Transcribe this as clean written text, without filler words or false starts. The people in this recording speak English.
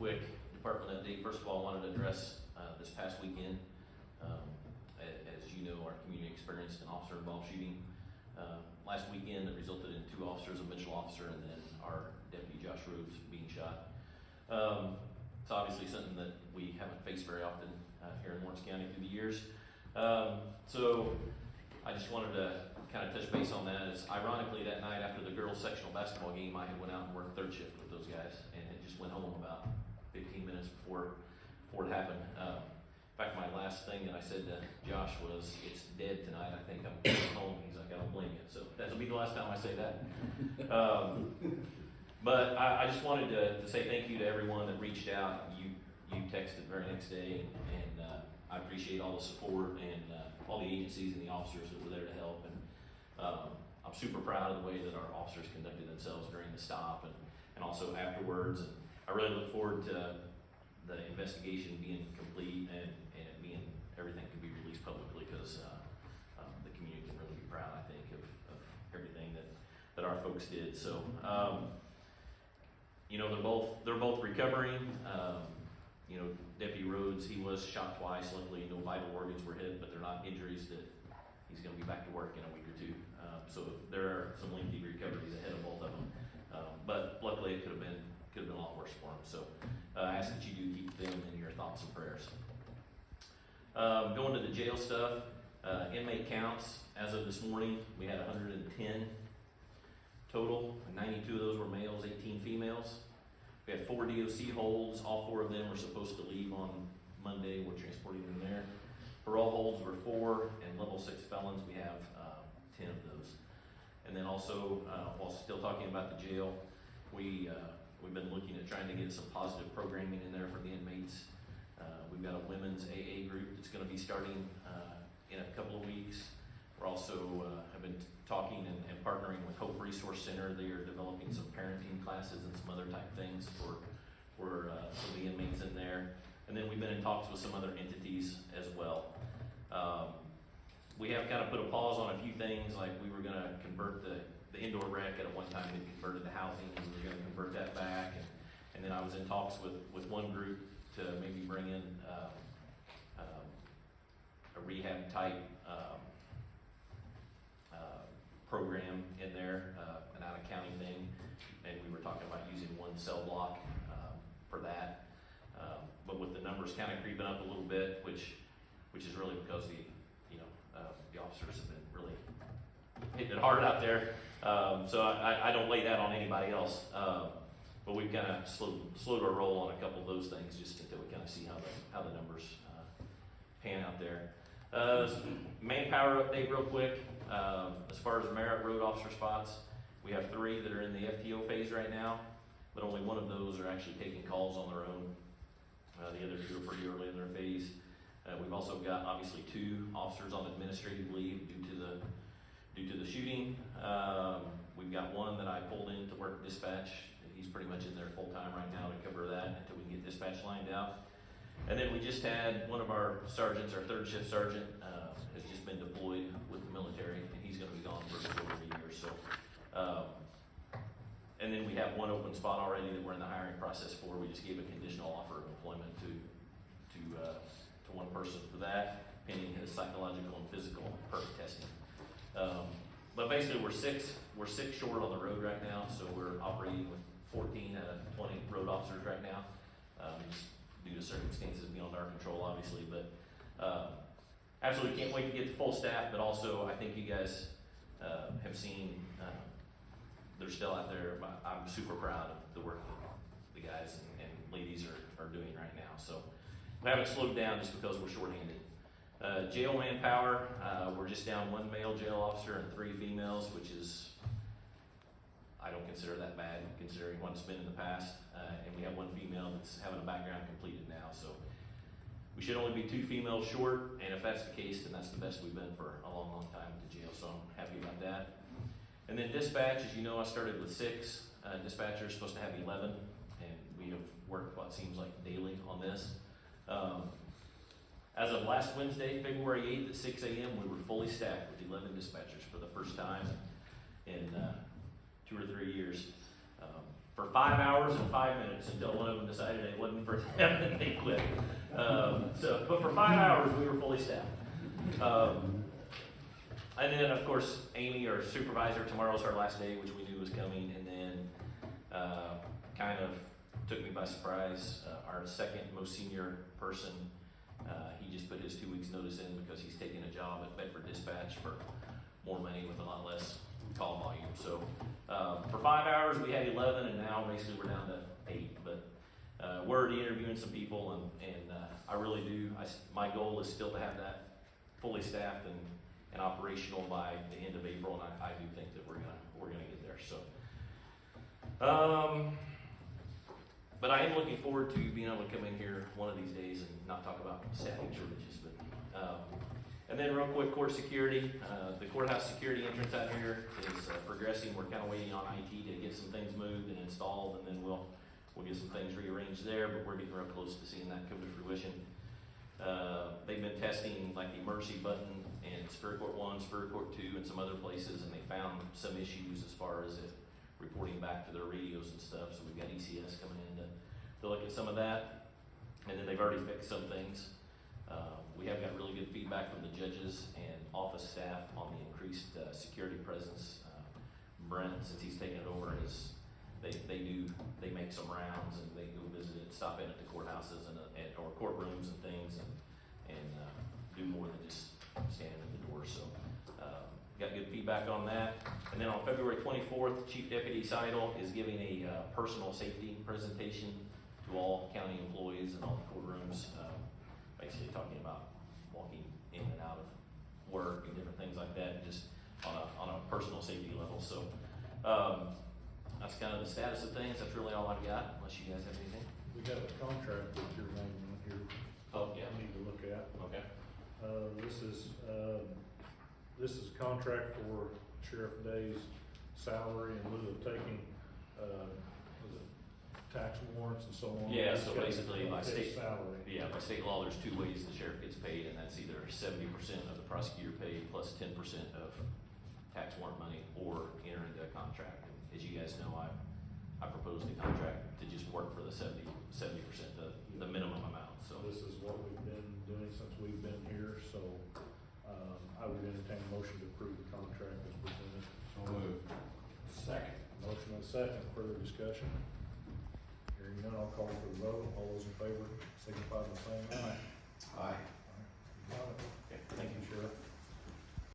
quick department update. First of all, I wanted to address this past weekend. As you know, our community experienced an officer-involved shooting last weekend that resulted in 2 officers, a Mitchell officer, and then our deputy Josh Rhodes being shot. It's obviously something that we haven't faced very often here in Lawrence County through the years. So I just wanted to kind of touch base on that. Is ironically that night after the girls sectional basketball game, I had went out and worked third shift with those guys, and it just went home about 15 minutes before it happened. In fact, my last thing that I said to Josh was, "It's dead tonight. I think I'm going home." He's like, "I don't blame you." So that'll be the last time I say that. But I just wanted to say thank you to everyone that reached out. You texted the very next day, and I appreciate all the support and all the agencies and the officers that were there to help. And I'm super proud of the way that our officers conducted themselves during the stop and also afterwards. And I really look forward to the investigation being complete and everything can be released publicly, because the community can really be proud, I think, of everything that our folks did. So, they're both recovering. Deputy Rhodes, he was shot twice. Luckily, no vital organs were hit, but they're not injuries that he's going to be back to work in a week or 2. So there are some lengthy recoveries ahead of both of them. But luckily, it could have been a lot worse for him. So I ask that you do keep them in your thoughts and prayers. Going to the jail stuff, inmate counts. As of this morning, we had 110 total. 92 of those were males, 18 females. We had 4 DOC holds. All 4 of them were supposed to leave on Monday. We're transporting them there. Parole holds were 4, and level 6 felons, we have 10 of those. And then also, while still talking about the jail, we've been looking at trying to get some positive programming in there for the inmates. We've got a women's AA group that's going to be starting in a couple of weeks. We're also have been talking and partnering with Hope Resource Center. They are developing some parenting classes and some other type things for the inmates in there. And then we've been in talks with some other entities as well. We have kind of put a pause on a few things, like we were going to convert the indoor rec at one time. We converted to housing, and we were going to convert that back. And then I was in talks with one group to maybe bring in a rehab type program in there, an out-of-county thing, and we were talking about using one cell block for that. But with the numbers kind of creeping up a little bit, which is really because the officers have been really hitting it hard out there. So I don't lay that on anybody else. But we've kind of slowed our roll on a couple of those things just until we kind of see how the numbers pan out there. Manpower update real quick. As far as merit road officer spots, we have 3 that are in the FTO phase right now, but only 1 of those are actually taking calls on their own. The other 2 are pretty early in their phase. We've also got obviously 2 officers on administrative leave due to the shooting. We've got 1 that I pulled in to work dispatch. He's pretty much in there full time right now to cover that until we can get dispatch lined out. And then we just had one of our sergeants, our 3rd shift sergeant, has just been deployed with the military, and he's going to be gone for a little over a year. So, and then we have 1 open spot already that we're in the hiring process for. We just gave a conditional offer of employment to 1 person for that, pending his psychological and physical perk testing. But basically, we're six short on the road right now, so we're operating with 14 out of 20 road officers right now, just due to circumstances beyond our control, obviously. But absolutely can't wait to get to full staff. But also, I think you guys have seen they're still out there. I'm super proud of the work that the guys and ladies are doing right now. So we haven't slowed down just because we're shorthanded. Jail manpower, we're just down 1 male jail officer and 3 females, which is, I don't consider that bad considering what it's been in the past. And we have 1 female that's having a background completed now. So we should only be 2 females short, and if that's the case, then that's the best we've been for a long, long time at the jail. So I'm happy about that. And then dispatch, as you know, I started with 6 dispatchers, supposed to have 11, and we have worked what seems like daily on this. As of last Wednesday, February 8th at 6 a.m., we were fully staffed with 11 dispatchers for the first time in 2 or 3 years. for 5 hours and 5 minutes until one of them decided it wasn't for them and they quit. But for 5 hours, we were fully staffed. And then, of course, Amy, our supervisor, tomorrow's her last day, which we knew was coming, and then kind of took me by surprise. Our second most senior person, he just put his 2 weeks notice in because he's taking a job at Bedford Dispatch for more money with a lot less call volume. So for 5 hours, we had 11, and now basically we're down to 8. But we're already interviewing some people, and I really do. My goal is still to have that fully staffed and operational by the end of April, and I do think that we're gonna get there. So, but I am looking forward to being able to come in here one of these days and not talk about staffing shortages. But and then real quick, court security. The courthouse security entrance out here is progressing. We're kind of waiting on IT to get some things moved and installed, and then we'll get some things rearranged there. But we're getting real close to seeing that come to fruition. They've been testing like the emergency button in Superior Court 1, Superior Court 2, and some other places, and they found some issues as far as it reporting back to their radios and stuff. So we've got ECS coming in to look at some of that, and then they've already fixed some things. We have got really good feedback from the judges and office staff on the increased security presence. Brent, since he's taken it over, they make some rounds and they go visit it, stop in at the courthouses and or courtrooms and things, and do more than just standing at the door. So got good feedback on that. And then on February 24th, Chief Deputy Seidel is giving a personal safety presentation to all county employees and all the courtrooms, basically talking about walking in and out of work and different things like that, just on a personal safety level. So that's kind of the status of things. That's really all I've got, unless you guys have anything. We got a contract with your name in here. Oh, yeah. I need to look at. Okay. This is a contract for Sheriff Day's salary in lieu of taking, was it tax warrants and so on? Yeah, so He's got basically by his state, salary. yeah, by state law, there's 2 ways the sheriff gets paid, and that's either 70% of the prosecutor pay plus 10% of tax warrant money, or enter into a contract. And as you guys know, I proposed a contract to just work for the 70%, the minimum amount. So This is what we've been doing since we've been here, so I would entertain a motion to approve the contract as presented. So moved. Second. Motion and second, further discussion. Hearing none, I'll call for the vote. All those in favor signify by saying aye. Aye. You got it.